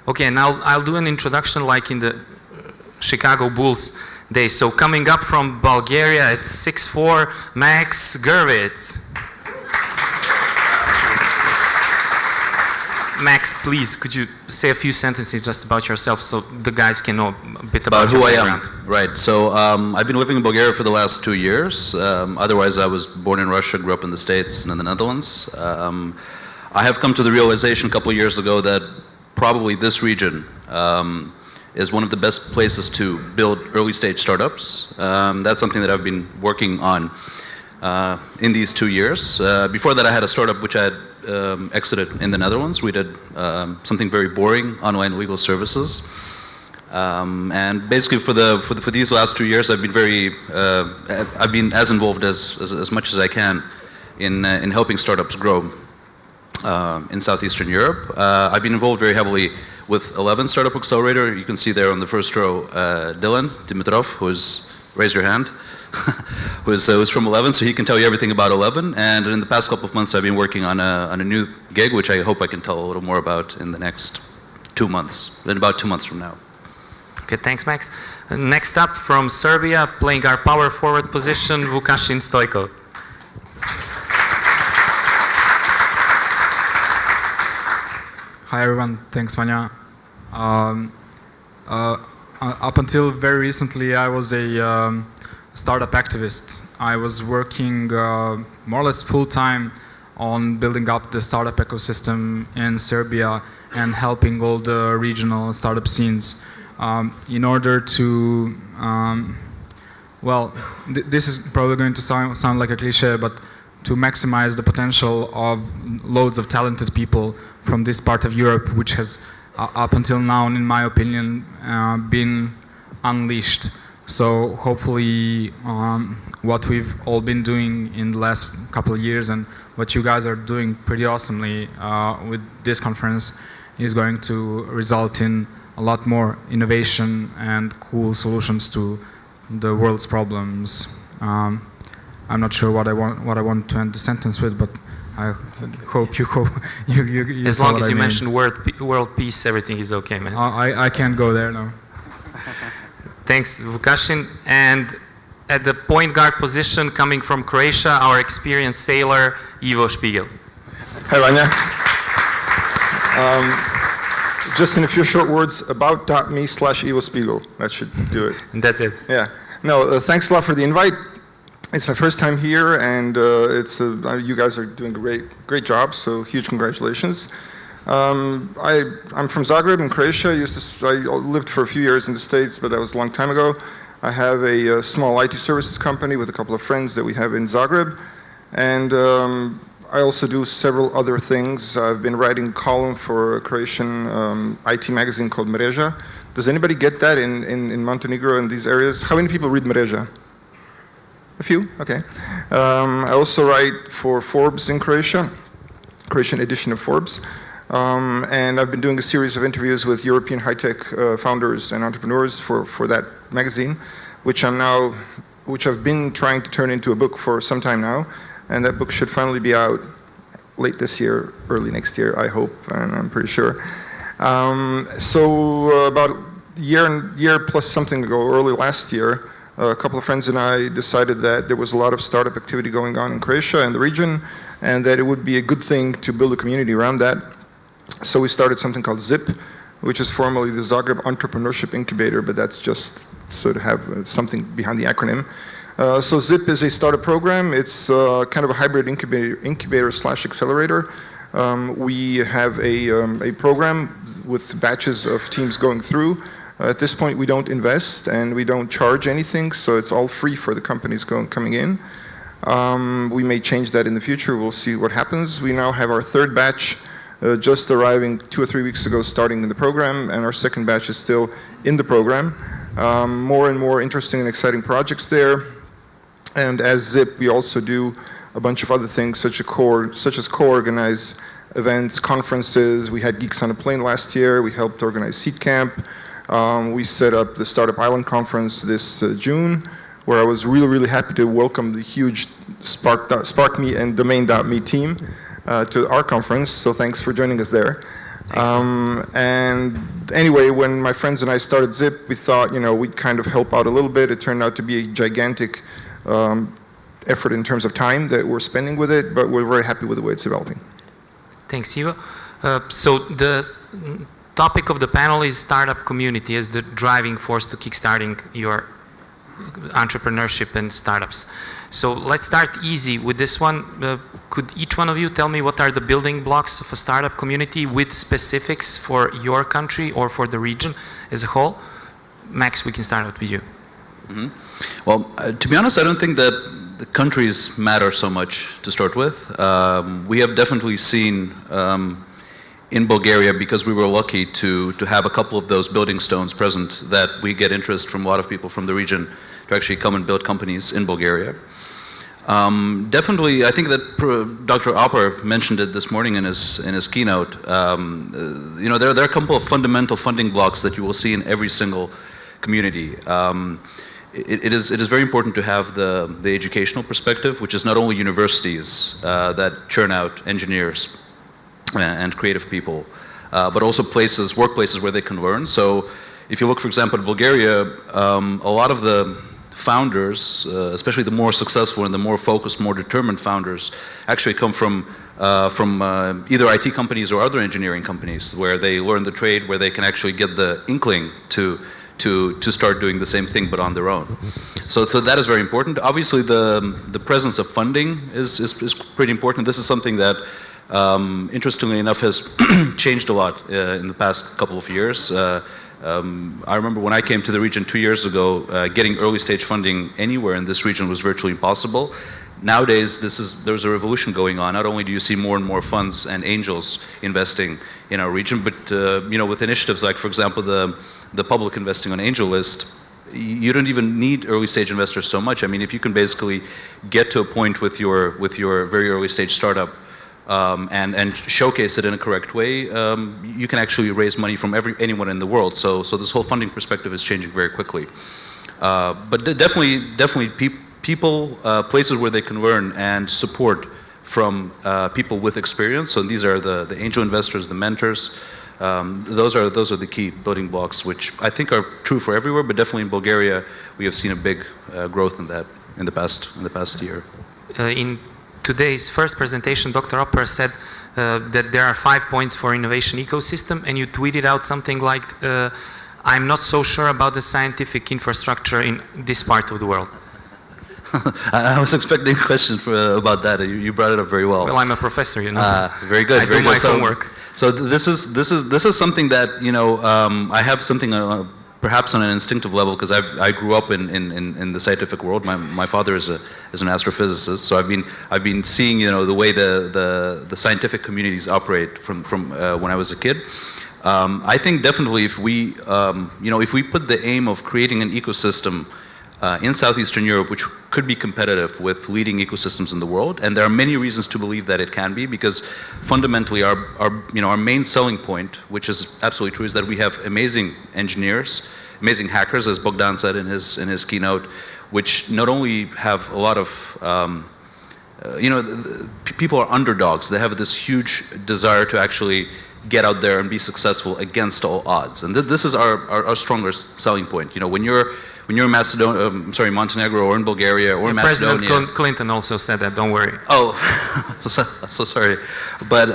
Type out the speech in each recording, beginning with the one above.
Okay, and I'll do an introduction like in the Chicago Bulls days. So coming up from Bulgaria at 6'4", Max Gervitz. Max, please, could you say a few sentences just about yourself so the guys can know a bit about who I background? am? Right. So I've been living in Bulgaria for the last 2 years. Otherwise, I was born in Russia, grew up in the States and in the Netherlands. I have come to the realization a couple of years ago that probably this region is one of the best places to build early-stage startups. That's something that I've been working on in these 2 years. Before that, I had a startup which I had exited in the Netherlands. We did something very boring, online legal services. And basically, for these last 2 years, I've been as involved as much as I can in helping startups grow in Southeastern Europe. I've been involved very heavily with 11 Startup Accelerator. You can see there on the first row, Dylan Dimitrov, raise your hand, who's from 11, so he can tell you everything about 11. And in the past couple of months, I've been working on a new gig, which I hope I can tell a little more about in the next 2 months, in about 2 months from now. Okay, thanks, Max. Next up from Serbia, playing our power forward position, Vukašin Stojko. Hi everyone, thanks Vanya. Up until very recently I was a startup activist. I was working more or less full-time on building up the startup ecosystem in Serbia and helping all the regional startup scenes in order to, this is probably going to sound like a cliche, but to maximize the potential of loads of talented people from this part of Europe, which has up until now, in my opinion, been unleashed. So hopefully what we've all been doing in the last couple of years and what you guys are doing pretty awesomely with this conference is going to result in a lot more innovation and cool solutions to the world's problems. I'm not sure what I want to end the sentence with, but I hope you as long as you mention world peace, everything is okay, man. I can't go there now. Thanks, Vukašin. And at the point guard position, coming from Croatia, our experienced sailor, Ivo Špigel. Hi, Vanya. Just in a few short words, about.me/Ivo Špigel. That should do it. And that's it. Yeah. No, thanks a lot for the invite. It's my first time here, and you guys are doing a great job, so huge congratulations. I'm from Zagreb in Croatia. I lived for a few years in the States, but that was a long time ago. I have a small IT services company with a couple of friends that we have in Zagreb, and I also do several other things. I've been writing a column for a Croatian IT magazine called Mreža. Does anybody get that in Montenegro and these areas? How many people read Mreža? A few? Okay. I also write for Forbes in Croatia, Croatian edition of Forbes. And I've been doing a series of interviews with European high-tech founders and entrepreneurs for that magazine, which I've been trying to turn into a book for some time now. And that book should finally be out late this year, early next year, I hope, and I'm pretty sure. So about a year plus something ago, early last year, a couple of friends and I decided that there was a lot of startup activity going on in Croatia and the region, and that it would be a good thing to build a community around that. So we started something called ZIP, which is formerly the Zagreb Entrepreneurship Incubator, but that's just so to have something behind the acronym. So ZIP is a startup program. It's kind of a hybrid incubator/accelerator. We have a program with batches of teams going through. At this point, we don't invest and we don't charge anything, so it's all free for the companies coming in. We may change that in the future. We'll see what happens. We now have our third batch just arriving 2 or 3 weeks ago, starting in the program, and our second batch is still in the program. More and more interesting and exciting projects there. And as ZIP, we also do a bunch of other things, such as co-organize events, conferences. We had Geeks on a Plane last year. We helped organize Seed Camp. We set up the Startup Island Conference this June, where I was really happy to welcome the huge SparkMe and Domain.me team to our conference, so thanks for joining us there. And anyway, when my friends and I started Zip, we thought, we'd kind of help out a little bit. It turned out to be a gigantic effort in terms of time that we're spending with it, but we're very happy with the way it's developing. Thanks, Ivo. So the topic of the panel is startup community as the driving force to kickstarting your entrepreneurship and startups. So let's start easy with this one. Could each one of you tell me what are the building blocks of a startup community with specifics for your country or for the region as a whole? Max, we can start out with you. Mm-hmm. Well, to be honest, I don't think that the countries matter so much to start with. We have definitely seen in Bulgaria, because we were lucky to have a couple of those building stones present, that we get interest from a lot of people from the region to actually come and build companies in Bulgaria. Definitely, I think that Dr. Opper mentioned it this morning in his keynote. There are a couple of fundamental funding blocks that you will see in every single community. It is very important to have the educational perspective, which is not only universities that churn out engineers and creative people, but also workplaces where they can learn. So if you look, for example, at Bulgaria, a lot of the founders, especially the more successful and the more focused, more determined founders, actually come from either IT companies or other engineering companies, where they learn the trade, where they can actually get the inkling to start doing the same thing but on their own. So that is very important. Obviously, the presence of funding is pretty important. This is something that, interestingly enough, has changed a lot in the past couple of years. I remember when I came to the region 2 years ago, getting early stage funding anywhere in this region was virtually impossible. Nowadays, there's a revolution going on. Not only do you see more and more funds and angels investing in our region, but with initiatives like, for example, the public investing on angel list, you don't even need early stage investors so much. I mean, if you can basically get to a point with your very early stage startup and showcase it in a correct way, you can actually raise money from anyone in the world. So this whole funding perspective is changing very quickly. But definitely people, places where they can learn and support from people with experience. So these are the angel investors, the mentors. Those are the key building blocks, which I think are true for everywhere, but definitely in Bulgaria we have seen a big growth in that in the past year. In today's first presentation, Dr. Opper said that there are 5 points for innovation ecosystem, and you tweeted out something like, "I'm not so sure about the scientific infrastructure in this part of the world." I was expecting a question about that. You brought it up very well. Well, I'm a professor, you know. Very good. I do my homework. So this is something that I have something perhaps on an instinctive level, because I grew up in the scientific world. My father is an astrophysicist, so I've been seeing the way the scientific communities operate from when I was a kid. I think definitely if we put the aim of creating an ecosystem in Southeastern Europe, which could be competitive with leading ecosystems in the world, and there are many reasons to believe that it can be, because fundamentally our main selling point, which is absolutely true, is that we have amazing engineers, amazing hackers, as Bogdan said in his keynote, which not only have a lot of people are underdogs. They have this huge desire to actually get out there and be successful against all odds, and this is our strongest selling point. When you're in Montenegro or in Bulgaria or in Macedonia. President Clinton also said that, don't worry. Oh, so sorry. But,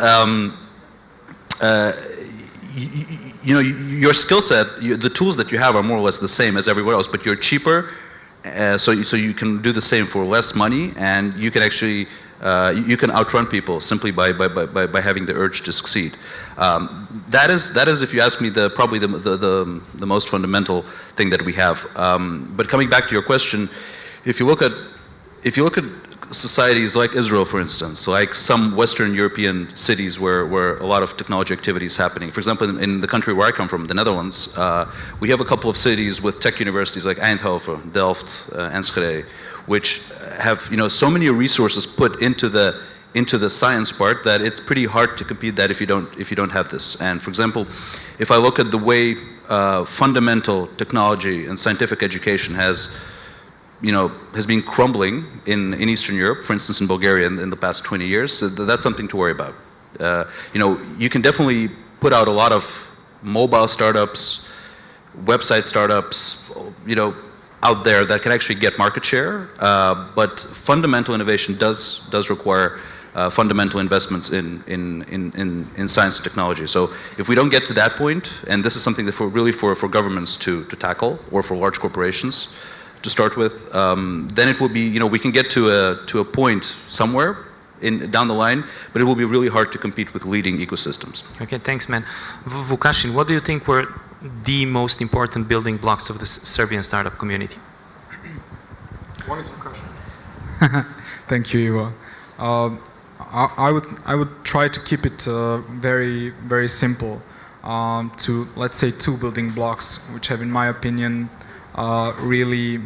your skill set, the tools that you have are more or less the same as everywhere else, but you're cheaper, so you can do the same for less money, and you can actually, you can outrun people simply by having the urge to succeed. That is, if you ask me, probably the most fundamental thing that we have. But coming back to your question, if you look at societies like Israel, for instance, like some Western European cities where a lot of technology activity is happening. For example, in the country where I come from, the Netherlands, we have a couple of cities with tech universities like Eindhoven, Delft, Enschede, which have so many resources put into the science part that it's pretty hard to compete that if you don't have this. And for example, if I look at the way fundamental technology and scientific education has been crumbling in Eastern Europe, for instance in Bulgaria in the past 20 years, that's something to worry about. You can definitely put out a lot of mobile startups, website startups, out there that can actually get market share. But fundamental innovation does require fundamental investments in science and technology. So if we don't get to that point, and this is something that for governments to tackle, or for large corporations to start with, then it will be, we can get to a point somewhere down the line, but it will be really hard to compete with leading ecosystems. Okay, thanks, man. Vukashin, what do you think were the most important building blocks of the Serbian startup community? One is Vukashin. Thank you, Ivo. I would try to keep it very, very simple to, let's say, 2 building blocks, which have, in my opinion, really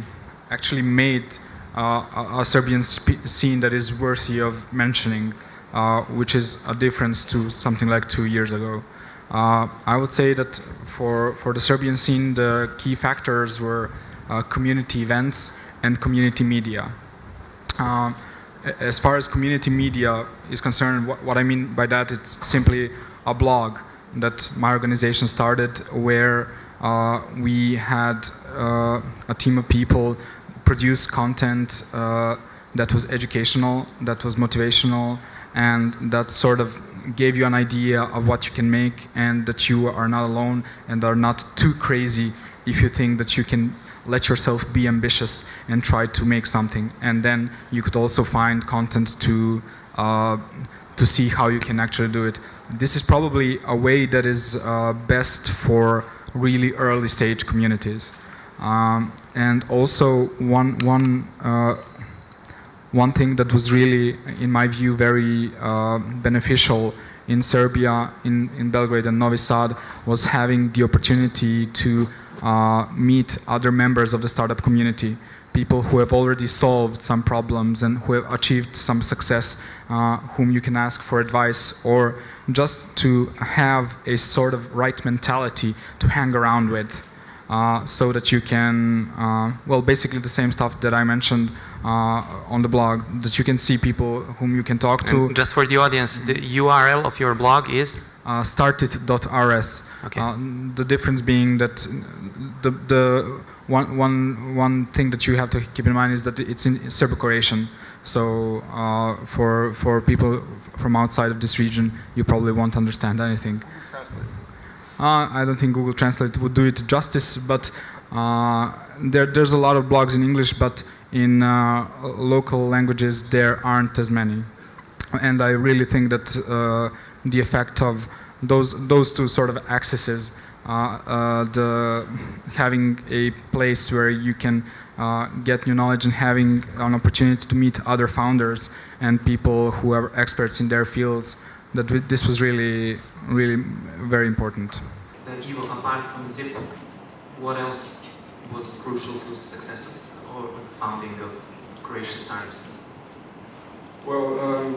actually made a Serbian scene that is worthy of mentioning, which is a difference to something like 2 years ago. I would say that for the Serbian scene, the key factors were community events and community media. As far as community media is concerned, what I mean by that, it's simply a blog that my organization started, where we had a team of people produce content that was educational, that was motivational, and that sort of gave you an idea of what you can make, and that you are not alone and are not too crazy if you think that you can let yourself be ambitious and try to make something. And then you could also find content to see how you can actually do it. This is probably a way that is best for really early stage communities. And also one thing that was really, in my view, very beneficial in Serbia, in Belgrade and Novi Sad, was having the opportunity to meet other members of the startup community, people who have already solved some problems and who have achieved some success, whom you can ask for advice, or just to have a sort of right mentality to hang around with, so that you can, well, basically the same stuff that I mentioned on the blog, that you can see people whom you can talk to. And just for the audience, the URL of your blog is? Startit.rs. Okay. The difference being that the one thing that you have to keep in mind is that it's in Serbo-Croatian. So for people from outside of this region, you probably won't understand anything. I don't think Google Translate would do it justice, but there's a lot of blogs in English, but in local languages there aren't as many. And I really think that the effect of those two sort of accesses, having a place where you can get new knowledge and having an opportunity to meet other founders and people who are experts in their fields, that this was really, really very important. Ivo, apart from Zip, what else was crucial to the success or the founding of Croatian startups? Well,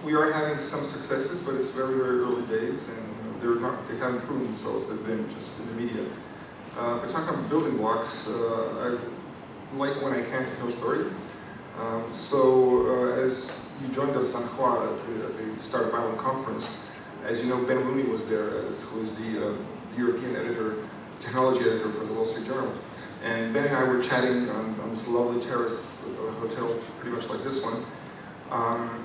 we are having some successes, but it's very, very early days, and they haven't proven themselves. They've been just in the media. But talking about building blocks, I like when I can to tell stories. As you joined us on Hua at the Startup Island conference, as you know, Ben Looney was there, who is the European editor, technology editor for the Wall Street Journal. And Ben and I were chatting on this lovely terrace hotel, pretty much like this one.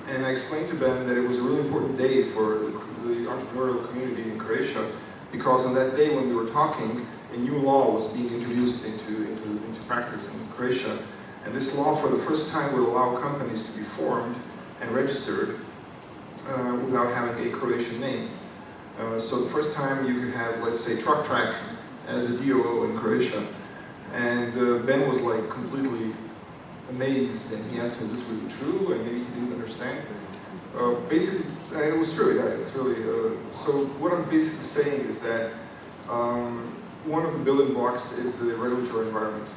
And I explained to Ben that it was a really important day for the entrepreneurial community in Croatia, because on that day when we were talking, a new law was being introduced into practice in Croatia. And this law, for the first time, would allow companies to be formed and registered without having a Croatian name. So the first time you could have, let's say, Truck Track as a DOO in Croatia. And Ben was like completely amazed, and he asked me, is this really true? And maybe he didn't understand. Basically, it was true, yeah, it's really, so what I'm basically saying is that one of the building blocks is the regulatory environment.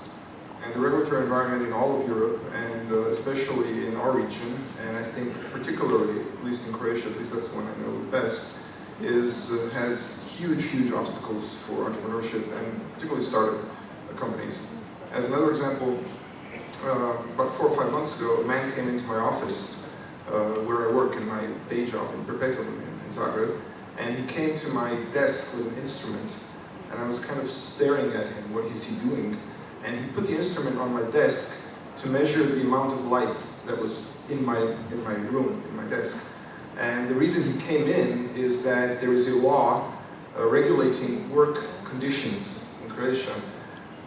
And the regulatory environment in all of Europe, and especially in our region, and I think particularly, at least in Croatia, at least that's one I know best, has huge obstacles for entrepreneurship and particularly startup companies. As another example, about 4 or 5 months ago, a man came into my office where I work in my day job in Perpetuum in Zagreb, And he came to my desk with an instrument, and I was kind of staring at him, what is he doing? And he put the instrument on my desk to measure the amount of light that was in my room, in my desk. And the reason he came in is that there is a law regulating work conditions in Croatia.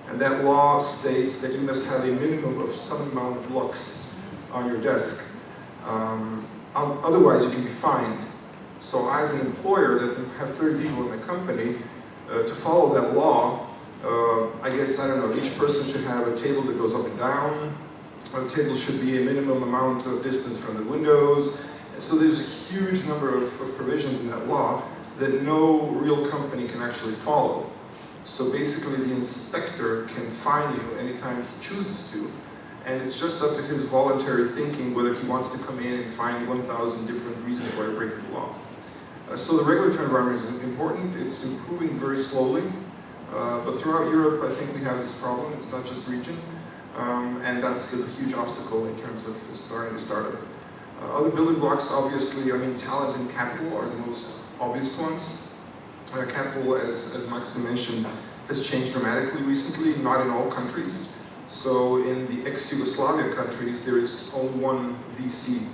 And that law states that you must have a minimum of some amount of lux on your desk. Otherwise, you can be fined. So as an employer that have 30 people in my company, to follow that law, I guess, I don't know, each person should have a table that goes up and down. A table should be a minimum amount of distance from the windows. So there's a huge number of provisions in that law that no real company can actually follow. So basically the inspector can fine you anytime he chooses to, and it's just up to his voluntary thinking whether he wants to come in and find 1,000 different reasons why you're breaking the law. So the regulatory environment is important. It's improving very slowly, but throughout Europe I think we have this problem. It's not just region, and that's a huge obstacle in terms of starting a startup. Other building blocks, obviously, I mean, talent and capital are the most obvious ones. Capital, as Maxim mentioned, has changed dramatically recently, not in all countries. So in the ex-Yugoslavia countries, there is only one VC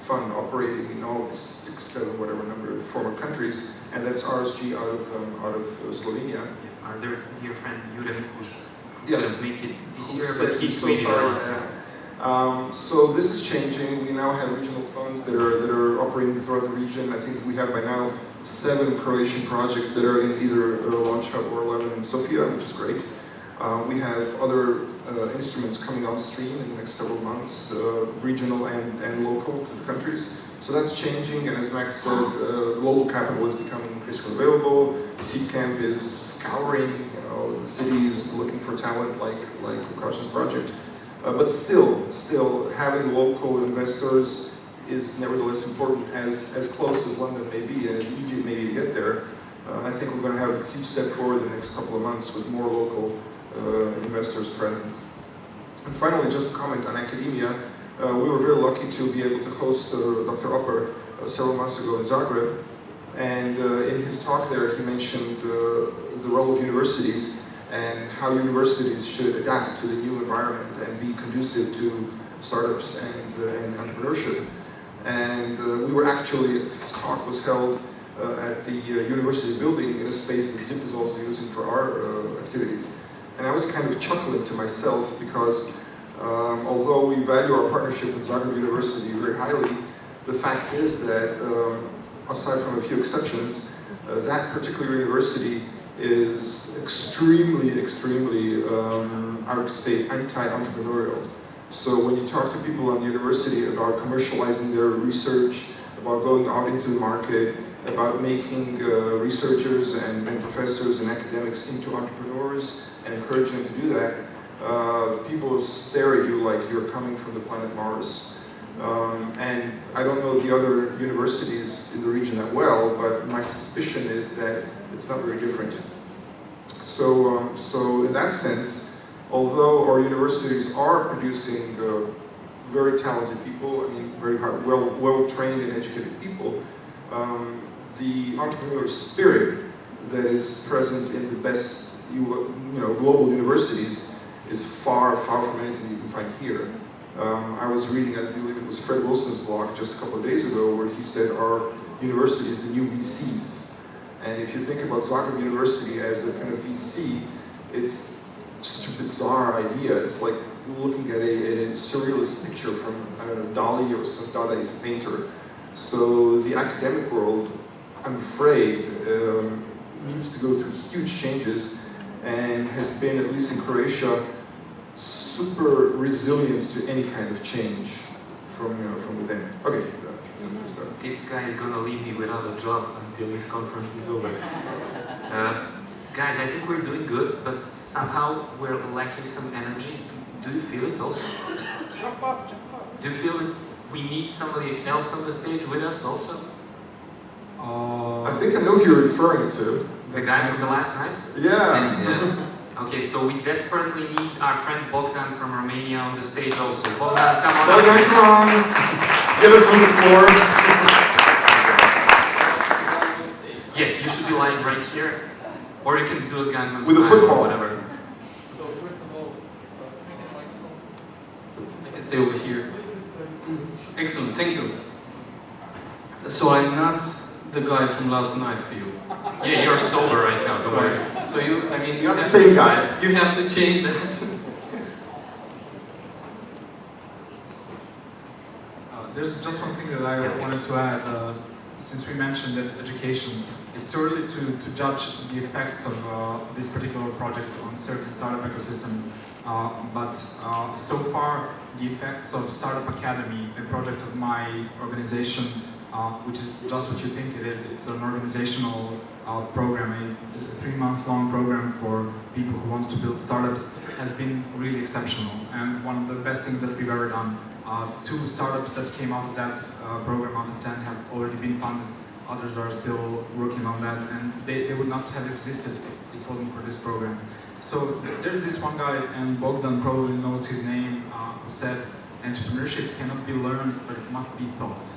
fund operating in all of the 6, 7, whatever number of former countries, and that's RSG out of Slovenia. Our dear friend Jure Mikuš couldn't make it this year, but he's so tweeted sorry. out. So this is changing. We now have regional funds that are operating throughout the region. I think we have by now 7 Croatian projects that are in either Launch Hub or 11 in Sofia, which is great. We have other instruments coming on stream in the next several months, regional and local to the countries. So that's changing, and as Max said, global capital is becoming increasingly available. Seedcamp is scouring, the cities looking for talent like Lukashen's project. But still, having local investors is nevertheless important, as close as London may be, and as easy it may be to get there. I think we're going to have a huge step forward in the next couple of months with more local investors present. And finally, just a comment on academia. We were very lucky to be able to host Dr. Upper several months ago in Zagreb. And in his talk there, he mentioned the role of universities and how universities should adapt to the new environment and be conducive to startups and entrepreneurship. And we were actually, his talk was held at the university building in a space that ZIP is also using for our activities. And I was kind of chuckling to myself because although we value our partnership with Zagreb University very highly, the fact is that, aside from a few exceptions, that particular university is extremely, I would say, anti-entrepreneurial. So when you talk to people on the university about commercializing their research, about going out into the market, about making researchers and professors and academics into entrepreneurs and encouraging them to do that, people stare at you like you're coming from the planet Mars. And I don't know the other universities in the region that well, but my suspicion is that it's not very different. So in that sense, although our universities are producing very talented people, I mean very well-trained and educated people, the entrepreneurial spirit that is present in the best global universities is far from anything you can find here. I was reading, I believe it was Fred Wilson's blog just a couple of days ago, where he said our university is the new VCs. And if you think about Zagreb University as a kind of VC, it's such a bizarre idea. It's like looking at a surrealist picture from, I don't know, Dali or some Dadaist painter. So the academic world, I'm afraid, needs to go through huge changes and has been, at least in Croatia, super resilient to any kind of change from within. Okay. This guy is gonna leave me without a job until this conference is over. Guys, I think we're doing good, but somehow we're lacking some energy. Do you feel it also? Jump up. Do you feel that we need somebody else on the stage with us also? I think I know who you're referring to. The guy from the last night? Yeah. Okay, so we desperately need our friend Bogdan from Romania on the stage also. Bogdan, come on. Bogdan, come on. Get us on the floor. line right here, or you can do a Gangnam With a Style or football. whatever. So first of all, can I get a microphone? I can stay over here. Excellent, thank you. So I'm not the guy from last night for you. Yeah, you're sober right now, don't worry. So you, I mean, You're the same guy. You have to change that. There's just one thing that I wanted to add. Since we mentioned that education, it's too early to judge the effects of this particular project on certain startup ecosystem. But so far, the effects of Startup Academy, a project of my organization, which is just what you think it is. It's an organizational program, a 3-month-long program for people who want to build startups, has been really exceptional. And one of the best things that we've ever done. 2 startups that came out of that program out of 10 have already been funded. Others are still working on that, and they would not have existed if it wasn't for this program. So there's this one guy, and Bogdan probably knows his name, who said, entrepreneurship cannot be learned, but it must be thought.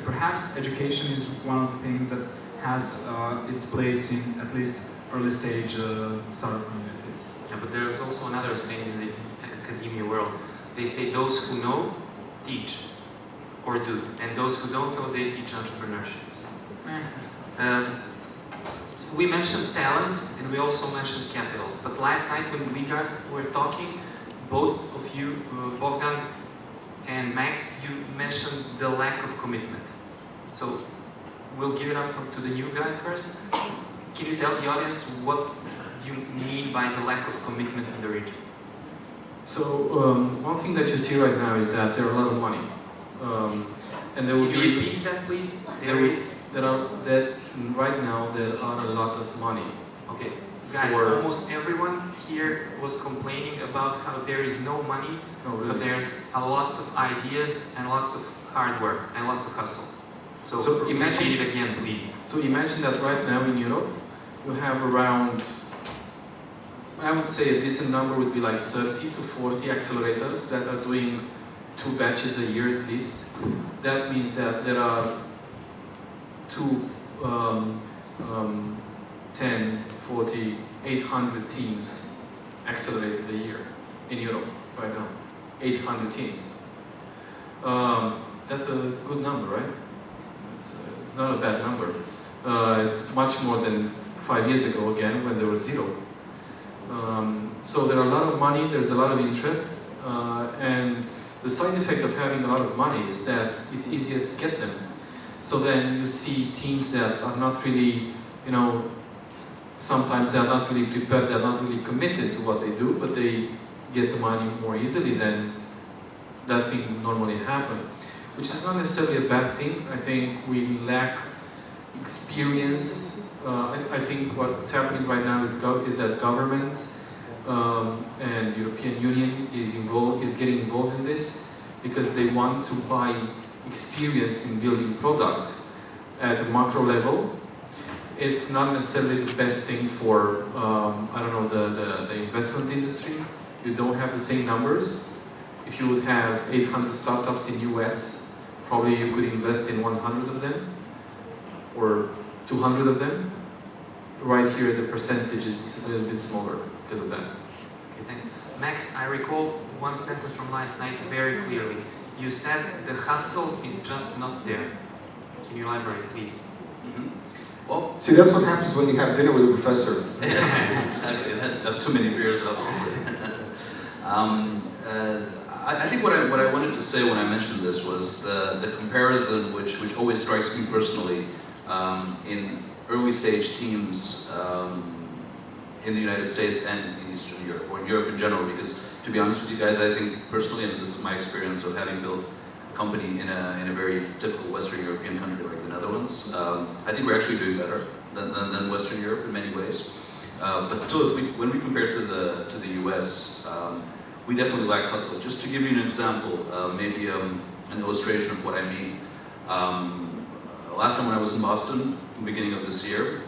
Perhaps education is one of the things that has its place in at least early stage startup communities. Yeah, but there's also another saying in the academia world. They say those who know, teach, or do. And those who don't know, they teach entrepreneurship. We mentioned talent, and we also mentioned capital. But last night when we guys were talking, both of you, Bogdan and Max, you mentioned the lack of commitment. So we'll give it up to the new guy first. Can you tell the audience what you mean by the lack of commitment in the region? So one thing that you see right now is that there are a lot of money, and there will Can be. you repeat that, please? Right now there are a lot of money. Okay, guys, For- almost everyone here was complaining about how there is no money, No, but really. there's lots of ideas and lots of hard work and lots of hustle. So imagine- repeat it again, please. So imagine that right now in Europe, you have around, I would say a decent number would be like 30 to 40 accelerators that are doing 2 batches a year at least. That means that there are 10, 40, 800 teams accelerated a year in Europe right now. 800 teams. That's a good number, right? It's not a bad number. It's much more than 5 years ago again when there was 0. So there are a lot of money, there's a lot of interest, and the side effect of having a lot of money is that it's easier to get them. So then you see teams that are not really, sometimes they're not really prepared, they're not really committed to what they do, but they get the money more easily than that thing would normally happen. Which is not necessarily a bad thing. I think we lack experience. I think what's happening right now is that governments and the European Union is getting involved in this because they want to buy experience in building product at a macro level. It's not necessarily the best thing for the investment industry. You don't have the same numbers. If you would have 800 startups in US, probably you could invest in 100 of them or 200 of them. Right here, the percentage is a little bit smaller because of that. Okay, thanks. Max, I recall one sentence from last night very clearly. You said the hustle is just not there. Can you elaborate, please? Mm-hmm. Well, See, that's what happens when you have dinner with a professor. exactly. Have too many beers, obviously. I think what I wanted to say when I mentioned this was the comparison which always strikes me personally in early stage teams in the United States and in Eastern Europe, or in Europe in general, because to be honest with you guys, I think personally, and this is my experience of having built a company in a very typical Western European country like the Netherlands, I think we're actually doing better than Western Europe in many ways. But still, when we compare to the US, we definitely lack hustle. Just to give you an example, maybe an illustration of what I mean. Last time when I was in Boston, the beginning of this year,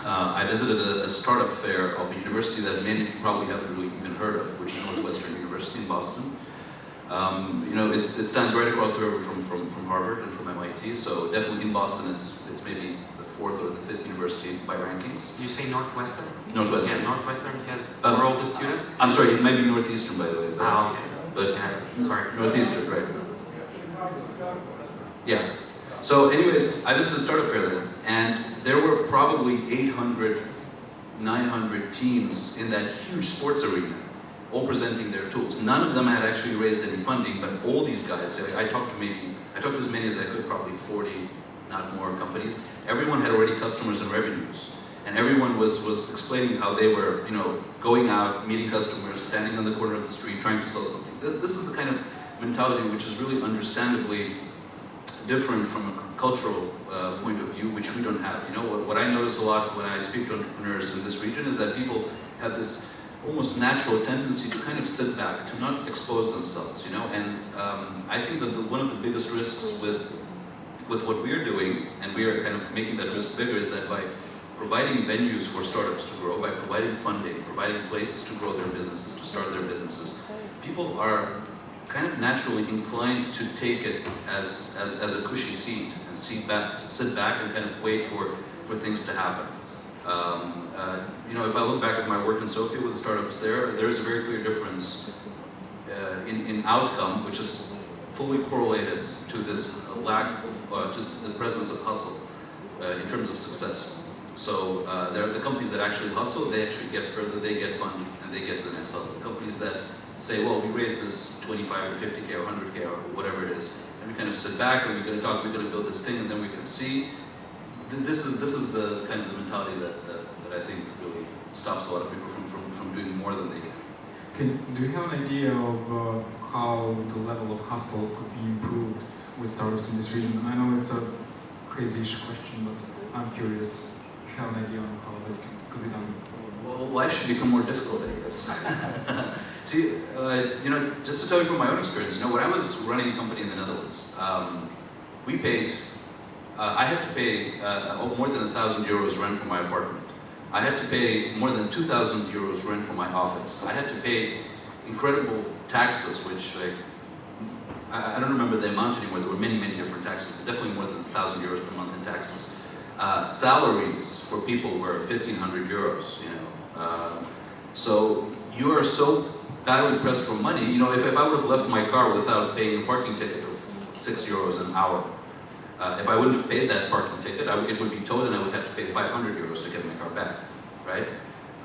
I visited a startup fair of a university that many of you probably haven't really even heard of, which is Northwestern University in Boston. It stands right across the river from Harvard and from MIT, so definitely in Boston it's maybe the fourth or the fifth university by rankings. You say Northwestern? Northwestern. Yeah, Northwestern has more older students? I'm sorry, it might be Northeastern, by the way. Ah, okay. But Yeah, sorry. Northeastern, right? Yeah. So anyways, I visited a startup fair there, and there were probably 800, 900 teams in that huge sports arena, all presenting their tools. None of them had actually raised any funding, but all these guys, I talked to as many as I could, probably 40, not more, companies. Everyone had already customers and revenues. And everyone was explaining how they were, going out, meeting customers, standing on the corner of the street, trying to sell something. This is the kind of mentality which is really understandably different from a cultural point of view, which we don't have. What I notice a lot when I speak to entrepreneurs in this region is that people have this almost natural tendency to kind of sit back, to not expose themselves, And I think that one of the biggest risks with what we're doing, and we are kind of making that risk bigger, is that by providing venues for startups to grow, by providing funding, providing places to grow their businesses, to start their businesses, people are kind of naturally inclined to take it as a cushy seat and sit back and kind of wait for things to happen. If I look back at my work in Sofia with the startups there is a very clear difference in outcome, which is fully correlated to this lack of, to the presence of hustle in terms of success. So there are the companies that actually hustle, they actually get further, they get funding, and they get to the next level. The companies that say, well, we raised this 25 or 50K or 100K or whatever it is, and we kind of sit back and we're going to talk, we're going to build this thing, and then we're going to see. This is the kind of the mentality that I think really stops a lot of people from doing more than they can. Do you have an idea of how the level of hustle could be improved with startups in this region? I know it's a crazy-ish question, but I'm curious. If you have an idea on how that could be done. Well, life should become more difficult, I guess. See, just to tell you from my own experience, when I was running a company in the Netherlands, we paid, I had to pay more than 1,000 euros rent for my apartment. I had to pay more than 2,000 euros rent for my office. I had to pay incredible taxes, which I don't remember the amount anymore. There were many, many different taxes, but definitely more than 1,000 euros per month in taxes. Salaries for people were 1,500 euros, So you are so badly pressed for money. If I would have left my car without paying a parking ticket of 6 euros an hour, if I wouldn't have paid that parking ticket, it would be towed and I would have to pay 500 euros to get my car back, right?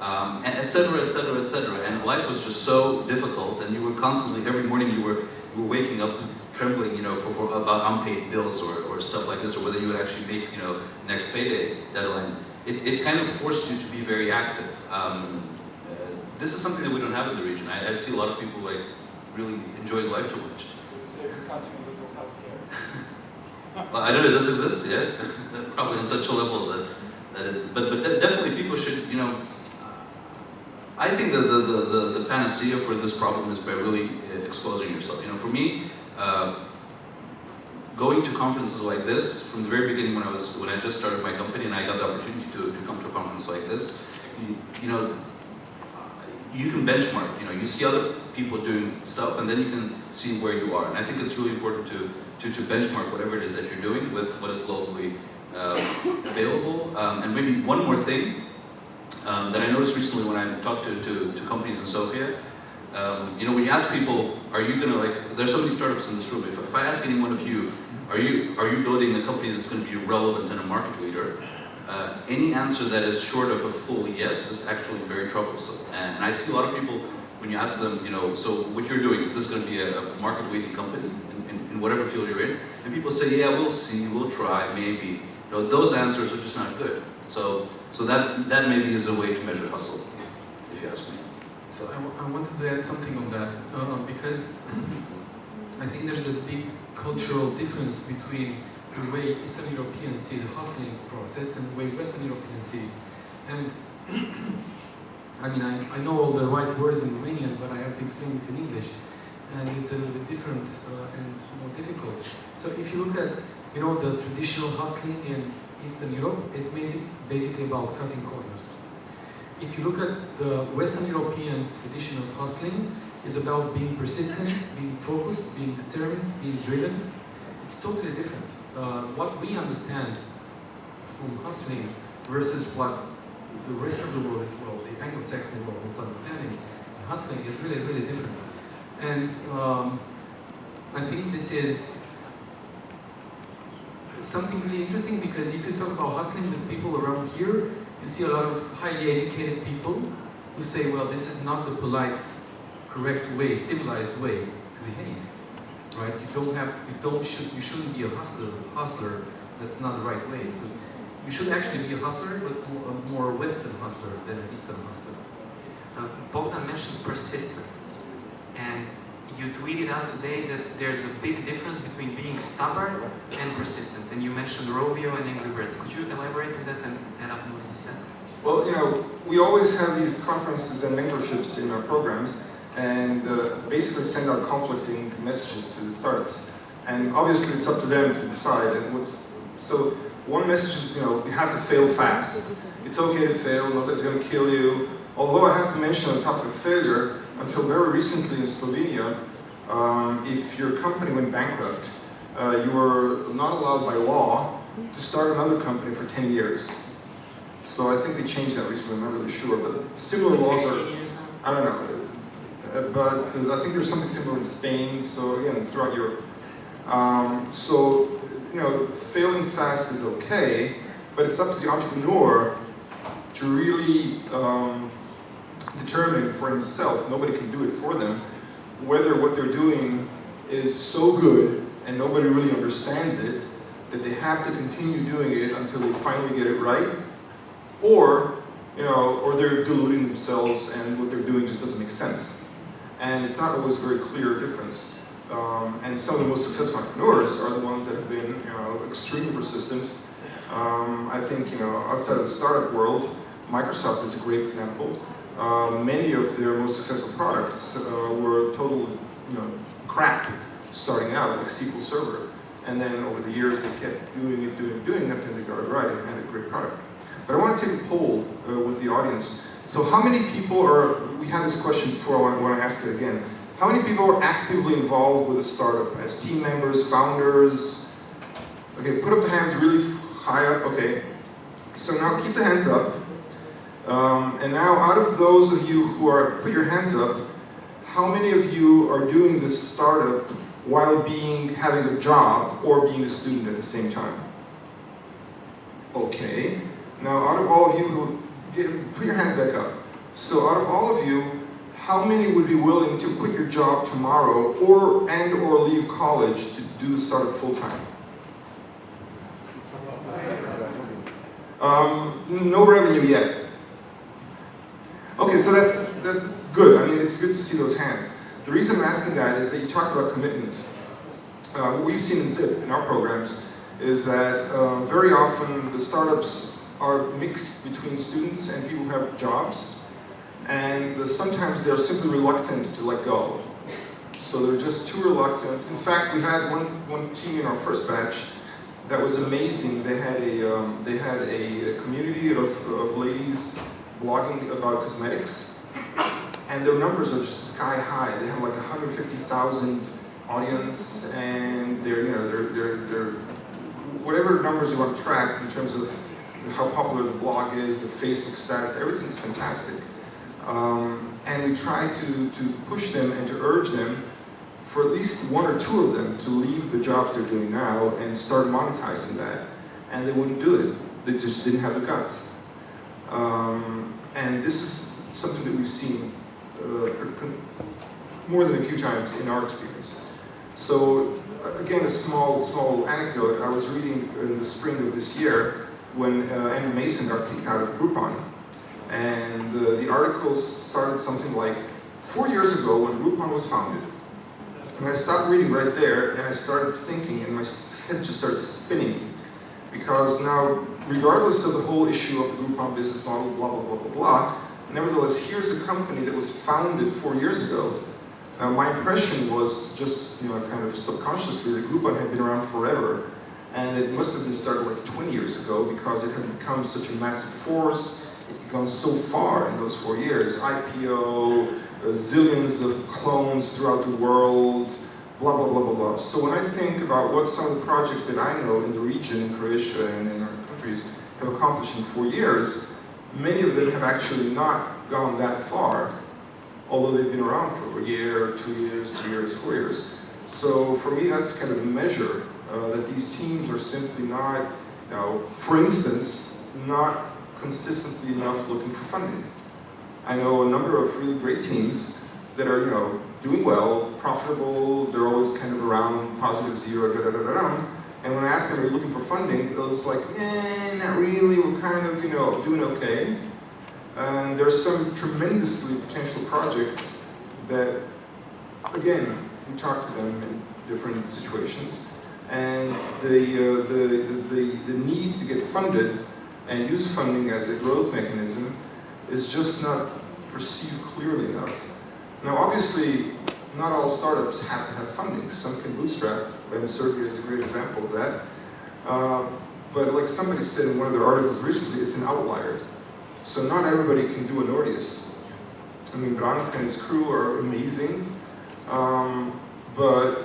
And et cetera, et cetera, et cetera. And life was just so difficult, and you were constantly, every morning you were waking up trembling, for about unpaid bills or stuff like this, or whether you would actually make, next payday deadline. It kind of forced you to be very active. This is something that we don't have in the region. I see a lot of people really enjoying life too much. So you say we're touching on this on healthcare. Well, I don't know, does it exist? Yeah, probably on such a level that it's. But definitely people should, I think that the panacea for this problem is by really exposing yourself. For me, going to conferences like this from the very beginning when I just started my company and I got the opportunity to come to a conference like this, you can benchmark. You see other people doing stuff, and then you can see where you are. And I think it's really important to benchmark whatever it is that you're doing with what is globally available. And maybe one more thing that I noticed recently when I talked to companies in Sofia. When you ask people, are you gonna there's so many startups in this room. If I ask any one of you, are you building a company that's going to be relevant and a market leader? Any answer that is short of a full yes is actually very troublesome. And I see a lot of people, when you ask them, so what you're doing, is this going to be a market-leading company in whatever field you're in? And people say, yeah, we'll see, we'll try, maybe. Those answers are just not good. So that maybe is a way to measure hustle, if you ask me. So I wanted to add something on that, because I think there's a big cultural difference between the way Eastern Europeans see the hustling process and the way Western Europeans see it. And I know all the right words in Romanian, but I have to explain this in English. And it's a little bit different and more difficult. So if you look at, the traditional hustling in Eastern Europe, it's basically about cutting corners. If you look at the Western Europeans' tradition of hustling, it's about being persistent, being focused, being determined, being driven. It's totally different. What we understand whom hustling versus what the rest of the world is, well, the Anglo-Saxon world is understanding. Hustling is really, really different. And I think this is something really interesting, because if you talk about hustling with people around here, you see a lot of highly educated people who say, well, this is not the polite, correct way, civilized way to behave, right? You shouldn't be a hustler. That's not the right way. So you should actually be a hustler, but a more Western hustler than an Eastern hustler. Bogdan mentioned persistent, and you tweeted out today that there's a big difference between being stubborn and persistent, and you mentioned Rovio and Angry Birds. Could you elaborate on that and add up what you said? Well, you know, we always have these conferences and mentorships in our programs, and basically send out conflicting messages to the startups. And obviously it's up to them to decide. And so one message is, you know, you have to fail fast. It's okay to fail, nobody's going to kill you. Although I have to mention on top of failure, until very recently in Slovenia, if your company went bankrupt, you were not allowed by law to start another company for 10 years. So I think they changed that recently, I'm not really sure, but similar laws are, I don't know, but I think there's something similar in Spain, so again, throughout Europe. So, you know, failing fast is okay, but it's up to the entrepreneur to really determine for himself, nobody can do it for them, whether what they're doing is so good and nobody really understands it, that they have to continue doing it until they finally get it right, or, you know, or they're deluding themselves and what they're doing just doesn't make sense. And it's not always a very clear difference. And some of the most successful entrepreneurs are the ones that have been, you know, extremely persistent. I think, you know, outside of the startup world, Microsoft is a great example. Many of their most successful products were total, you know, crap starting out, like SQL Server. And then over the years, they kept doing it until they got it right and had a great product. But I want to take a poll with the audience. So how many people are, we had this question before, I want to ask it again. How many people are actively involved with a startup as team members, founders? Okay, put up the hands really high up, okay. So now keep the hands up. And now out of those of you who are, put your hands up, how many of you are doing this startup while having a job or being a student at the same time? Okay. Now, out of all of you who, put your hands back up. So out of all of you, how many would be willing to quit your job tomorrow or leave college to do the startup full time? No revenue yet. Okay, so that's good. I mean, it's good to see those hands. The reason I'm asking that is that you talked about commitment. What we've seen in ZIP, in our programs, is that very often the startups are mixed between students and people who have jobs, and sometimes they're simply reluctant to let go. So they're just too reluctant. In fact, we had one team in our first batch that was amazing. They had a community of ladies blogging about cosmetics, and their numbers are just sky high. They have like 150,000 audience, and they're whatever numbers you want to track in terms of how popular the blog is, the Facebook stats, everything's fantastic. And we try to push them and to urge them, for at least one or two of them, to leave the jobs they're doing now and start monetizing that. And they wouldn't do it. They just didn't have the guts. And this is something that we've seen more than a few times in our experience. So again, a small anecdote. I was reading in the spring of this year when Andrew Mason got kicked out of Groupon. And the article started something like, 4 years ago when Groupon was founded. And I stopped reading right there, and I started thinking, and my head just started spinning. Because now, regardless of the whole issue of the Groupon business model, blah, blah, blah, blah, blah, nevertheless, here's a company that was founded 4 years ago. My impression was just, kind of subconsciously that Groupon had been around forever. And it must have been started like 20 years ago because it had become such a massive force. It had gone so far in those 4 years. IPO, zillions of clones throughout the world, blah, blah, blah, blah, blah. So when I think about what some of the projects that I know in the region, in Croatia and in our countries, have accomplished in 4 years, many of them have actually not gone that far, although they've been around for a year, 2 years, 3 years, 4 years. So for me, that's kind of a measure that these teams are simply not, for instance, not consistently enough looking for funding. I know a number of really great teams that are, doing well, profitable, they're always kind of around positive zero, and when I ask them, are you looking for funding? It's like, not really, we're kind of, doing okay. And there's some tremendously potential projects that, again, we talk to them in different situations, and the need to get funded and use funding as a growth mechanism is just not perceived clearly enough. Now, obviously, not all startups have to have funding. Some can bootstrap, and Serbia is a great example of that. But like somebody said in one of their articles recently, it's an outlier. So not everybody can do a Nordeus. I mean, Branko and his crew are amazing, but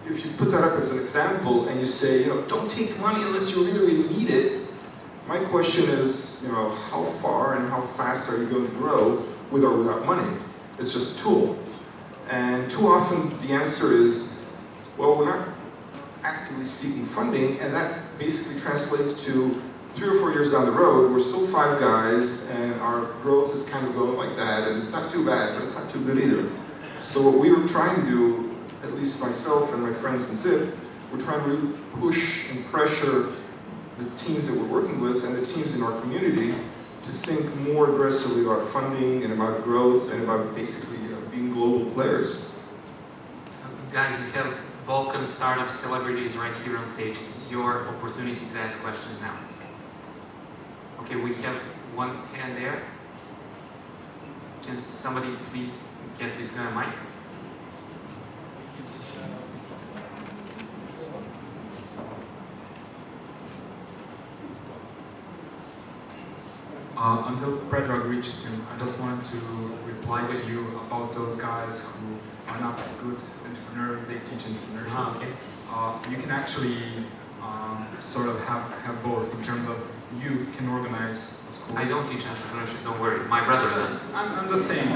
if you put that up as an example and you say, don't take money unless you really need it, my question is, how far and how fast are you going to grow with or without money? It's just a tool. And too often the answer is, well, we're not actively seeking funding, and that basically translates to 3 or 4 years down the road, we're still 5 guys, and our growth is kind of going like that, and it's not too bad, but it's not too good either. So what we were trying to do, at least myself and my friends in Zip, we're trying to really push and pressure the teams that we're working with and the teams in our community to think more aggressively about funding and about growth and about basically being global players. Guys, you have Balkan startup celebrities right here on stage. It's your opportunity to ask questions now. Okay, we have one hand there. Can somebody please get this guy a mic? Until Predrag reaches him, I just wanted to reply to you about those guys who are not good entrepreneurs, they teach entrepreneurship. Okay. You can actually sort of have both in terms of you can organize a school. I don't teach entrepreneurship, don't worry. My brother does. I'm just saying,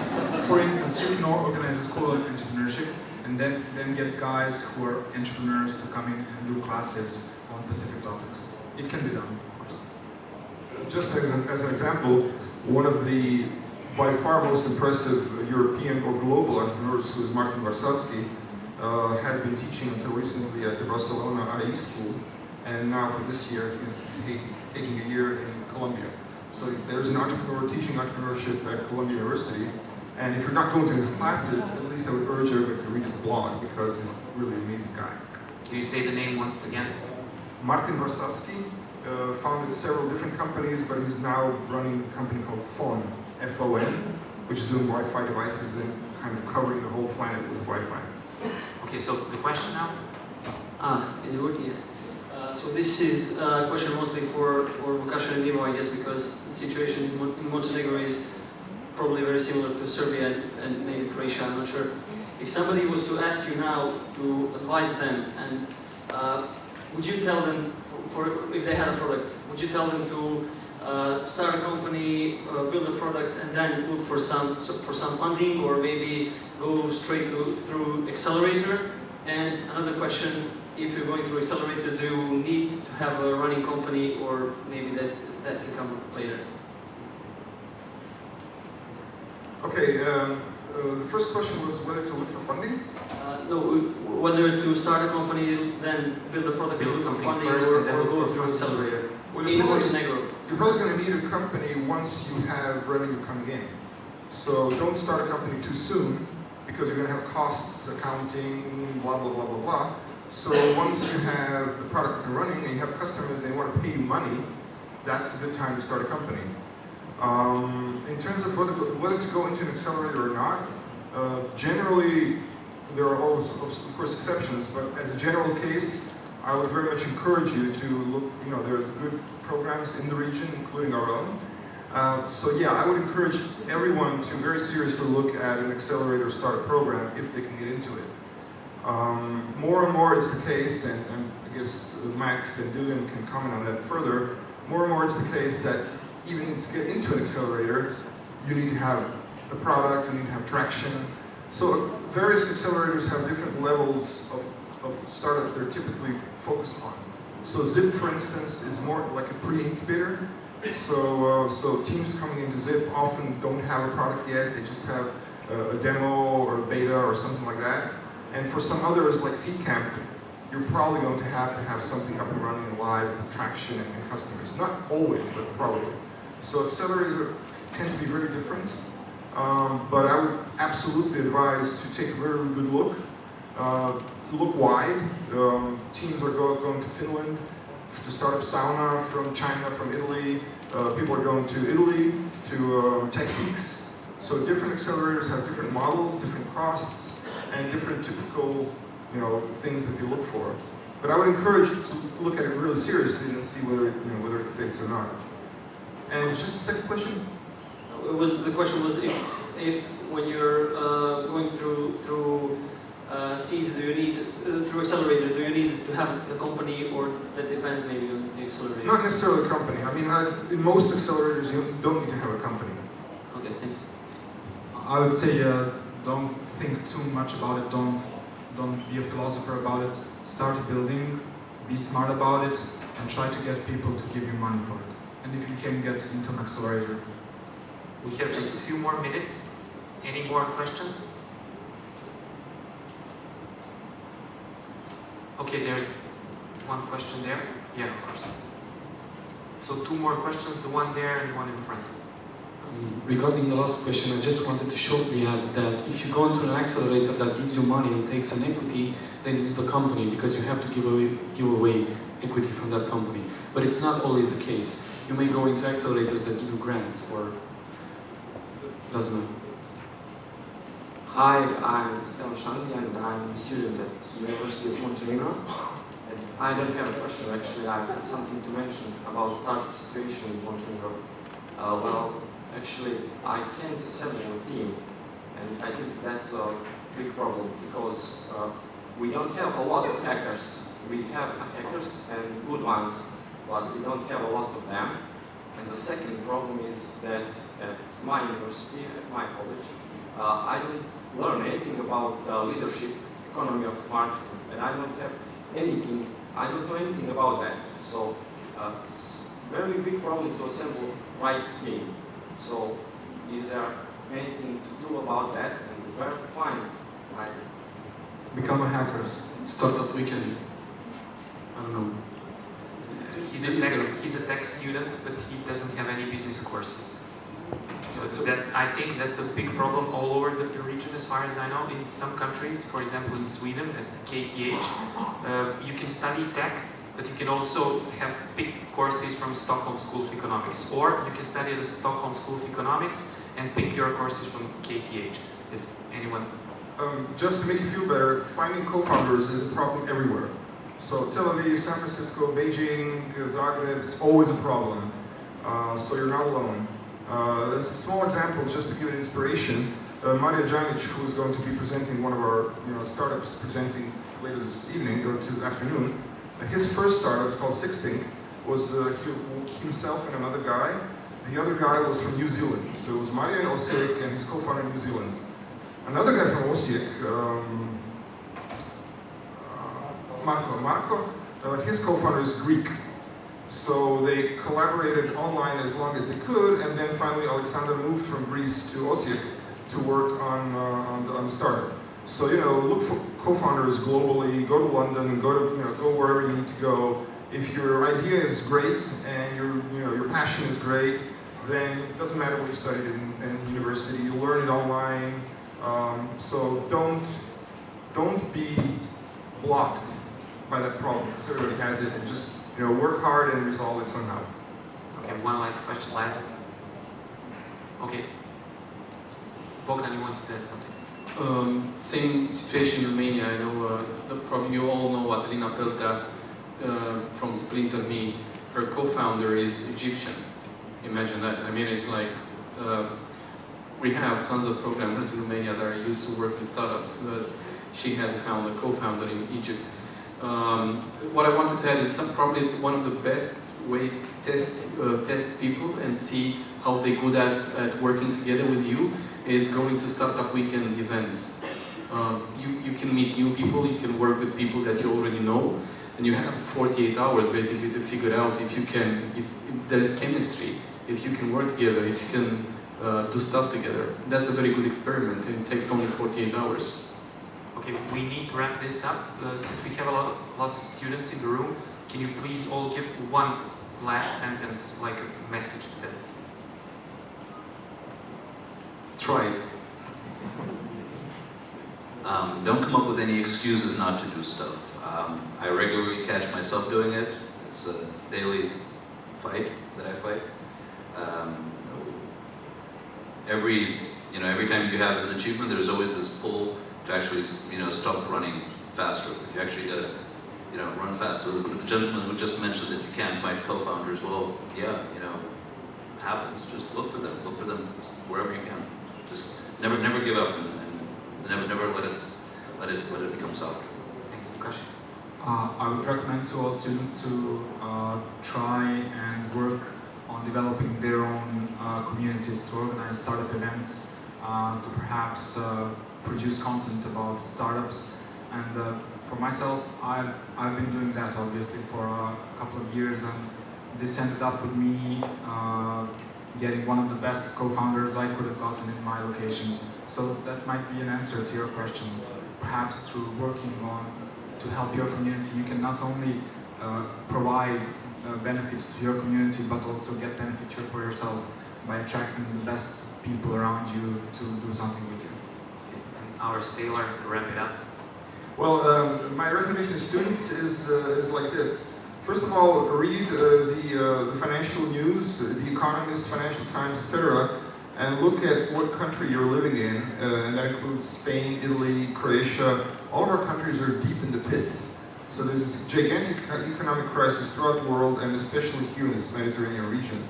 for instance, you can organize a school of entrepreneurship and then get guys who are entrepreneurs to come in and do classes on specific topics. It can be done. Just as an example, one of the by far most impressive European or global entrepreneurs, who is Martin Varsavsky, has been teaching until recently at the Barcelona IE school, and now for this year he's taking a year in Colombia. So there's an entrepreneur teaching entrepreneurship at Columbia University, and if you're not going to his classes, at least I would urge everybody to read his blog because he's a really amazing guy. Can you say the name once again? Martin Varsavsky founded several different companies, but he's now running a company called FON, F-O-N, which is doing Wi-Fi devices and kind of covering the whole planet with Wi-Fi. Okay, so the question now? Is it working? Yes. So this is a question mostly for Vukash and Nimo, I guess, because the situation in Montenegro is probably very similar to Serbia and maybe Croatia, I'm not sure. If somebody was to ask you now to advise them, and would you tell them, if they had a product, would you tell them to start a company, build a product, and then look for some funding, or maybe go straight through accelerator? And another question, if you're going through accelerator, do you need to have a running company, or maybe that can come later? Okay, the first question was whether to look for funding? No, whether to start a company, then build a product, Build look for something funding, first, or and then go look for through accelerator. Well, In Montenegro. you're probably going to need a company once you have revenue coming in. So don't start a company too soon, because you're going to have costs, accounting, blah, blah, blah, blah, blah. So once you have the product up and running and you have customers and they want to pay you money, that's a good time to start a company. In terms of whether to go into an accelerator or not, generally there are always, of course, exceptions, but as a general case, I would very much encourage you to look, there are good programs in the region, including our own. So yeah, I would encourage everyone to very seriously look at an accelerator startup program if they can get into it. More and more it's the case, and I guess Max and Dugan can comment on that further, more and more it's the case that even to get into an accelerator, you need to have a product, you need to have traction. So various accelerators have different levels of startups they're typically focused on. So Zip, for instance, is more like a pre-incubator. So teams coming into Zip often don't have a product yet, they just have a demo or a beta or something like that. And for some others, like Seedcamp, you're probably going to have something up and running and live, traction and customers. Not always, but probably. So accelerators tend to be very different. But I would absolutely advise to take a very good look. Look wide. Teams are going to Finland to start up sauna, from China, from Italy. People are going to Italy to Techniques. So different accelerators have different models, different costs, and different typical things that they look for. But I would encourage you to look at it really seriously and see whether it fits or not. And just a second question? The question was if when you're going through seed, do you need through accelerator? Do you need to have a company, or that depends maybe on the accelerator? Not necessarily a company. I mean, in most accelerators, you don't need to have a company. Okay, thanks. I would say don't think too much about it. Don't be a philosopher about it. Start building, be smart about it, and try to get people to give you money for it. And if you can get into an accelerator. We have just a few more minutes. Any more questions? Okay, there's one question there. Yeah, of course. So two more questions, the one there and the one in front. Regarding the last question, I just wanted to shortly add that if you go into an accelerator that gives you money and takes an equity, then you need the company, because you have to give away equity from that company. But it's not always the case. You may go into accelerators that give you grants, or doesn't matter. Hi, I'm Stefan Shandi and I'm a student at University of Montenegro. And I don't have a question actually, I have something to mention about startup situation in Montenegro. Well, actually, I can't assemble a team, and I think that's a big problem because we don't have a lot of hackers. We have hackers and good ones, but we don't have a lot of them. And the second problem is that at my university, at my college, I don't learn anything about the leadership economy of marketing, and I don't know anything about that. So it's a very big problem to assemble right team. So is there anything to do about that, and where to find my... Become a hacker. Startup weekend. I don't know. He's a tech student, but he doesn't have any business courses. So I think that's a big problem all over the region, as far as I know. In some countries, for example in Sweden at KTH, you can study tech, but you can also have big courses from Stockholm School of Economics. Or you can study at the Stockholm School of Economics and pick your courses from KTH, if anyone... Just to make you feel better, finding co-founders is a problem everywhere. So Tel Aviv, San Francisco, Beijing, Zagreb, it's always a problem. So you're not alone. There's a small example just to give it inspiration. Marija Janic, who is going to be presenting one of our startups, presenting later this evening or to the afternoon. His first startup, called SixSync, was himself and another guy. The other guy was from New Zealand. So it was Marija and Osijek and his co-founder in New Zealand. Another guy from Osijek, Marco, his co-founder is Greek. So they collaborated online as long as they could, and then finally Alexander moved from Greece to Osijek to work on the startup. So look for co-founders globally. Go to London. Go wherever you need to go. If your idea is great and your passion is great, then it doesn't matter what you studied in university. You learn it online. So don't be blocked by that problem, because everybody has it, and just work hard and resolve it somehow. Okay, one last question, lad. Okay. Bogdan, you wanted to add something? Same situation in Romania. I know probably you all know Adrina Pelta from SplinterMe. Her co-founder is Egyptian. Imagine that. I mean, it's like we have tons of programmers in Romania that are used to work with startups. She had found a co-founder in Egypt. What I wanted to add is probably one of the best ways to test people and see how they're good at working together with you is going to startup weekend events. You can meet new people, you can work with people that you already know, and you have 48 hours basically to figure out if there's chemistry, if you can work together, if you can do stuff together. That's a very good experiment, and it takes only 48 hours. Okay, we need to wrap this up. Since we have lots of students in the room, can you please all give one last sentence, like a message to them? Try it. Don't come up with any excuses not to do stuff. I regularly catch myself doing it. It's a daily fight that I fight. Every time you have an achievement, there's always this pull to actually, stop running faster. You actually gotta, run faster. The gentleman who just mentioned that you can't find co-founders, well, yeah, it happens. Just look for them wherever you can. Just never give up and never let it become softer. Thanks, Lukasz. I would recommend to all students to try and work on developing their own communities, to organize startup events, to perhaps produce content about startups. And for myself, I've been doing that obviously for a couple of years, and this ended up with me getting one of the best co-founders I could have gotten in my location. So that might be an answer to your question. Perhaps through working on to help your community, you can not only provide benefits to your community, but also get benefit for yourself by attracting the best people around you to do something with you. Okay. And our sailor, to wrap it up. Well, my recommendation to students is like this. First of all, read the financial news, The Economist, Financial Times, etc., and look at what country you're living in, and that includes Spain, Italy, Croatia. All of our countries are deep in the pits. So there's this gigantic economic crisis throughout the world, and especially here in this Mediterranean region.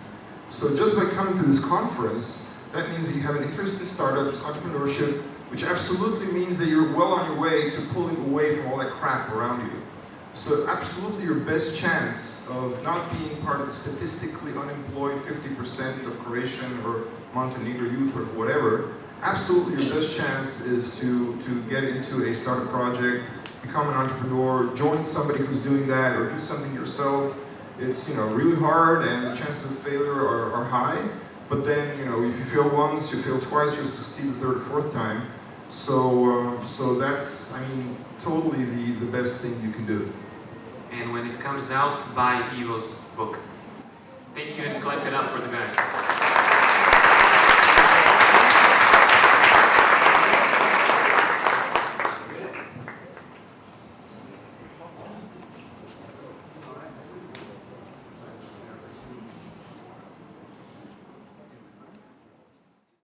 So just by coming to this conference, that means that you have an interest in startups, entrepreneurship, which absolutely means that you're well on your way to pulling away from all that crap around you. So absolutely your best chance of not being part of the statistically unemployed 50% of Croatian or Montenegro youth or whatever, absolutely your best chance is to get into a startup project, become an entrepreneur, join somebody who's doing that, or do something yourself. It's really hard, and the chances of failure are high. But then if you fail once, you fail twice, you'll succeed the third or fourth time. So that's totally the best thing you can do. And when it comes out, buy Ivo's book. Thank you, and clap it up for the guys.